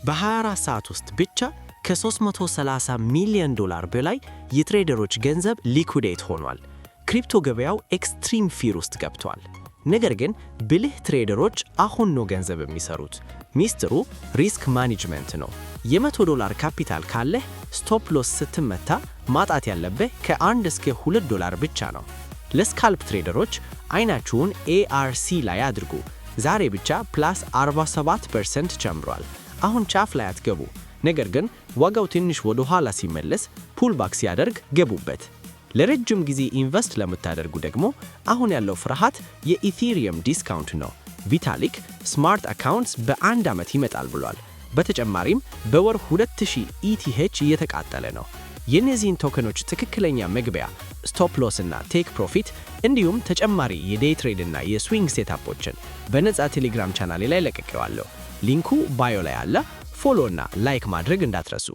በ24 ሰዓት ውስጥ ብቻ ከ330 ሚሊዮን ዶላር በላይ የትሬደሮች ገንዘብ ሊኩዴት ሆኗል። ክሪፕቶ ገበያው ኤክስትሪም ፊር ውስጥ ገብቷል። ነገር ግን ብልህ ትሬደሮች አሁን ነው ገንዘብ የሚሰሩት። ሚስጥሩ ሪስክ ማኔጅመንት ነው። $100 ካፒታል ካለህ ስቶፕ ሎስ ስትመታ ማጣት ያለብህ ከ1 እስከ $2 ብቻ ነው። ለስካልፕ ትሬደሮች አይናችሁን ARC ላይ አድርጉ። ዛሬ ብቻ ፕላስ 47% ጨምሯል። አሁን ጫፍ ላይ አትገቡ። ነገር ግን ዋጋው ትንሽ ወደ ኋላ ሲመለስ ፑልባክ ሲያደርግ ገቡበት። ለረጅም ጊዜ ኢንቨስት ለምታደርጉ ደግሞ አሁን ያለው ፍርሃት የኢቴሪየም ዲስካውንት ነው። ቪታሊክ ስማርት አካውንትስ በ1 ዓመት ይመጣል ብሏል። በተጨማሪም በወር 2000 ETH እየተቃጠለ ነው። የእነዚህን ቶከኖች ትክክለኛ መግቢያ፣ ስቶፕ ሎስ እና ቴክ ፕሮፊት እንዲሁም ተጨማሪ የዴይ ትሬድ እና የስዊንግ ሴታፖችን በነፃ ቴሌግራም ቻናሌ ላይ ለቅቄዋለሁ። ሊንኩ ባዮ ላይ አለ። ፎሎ እና ላይክ ማድረግ እንዳትረሱ።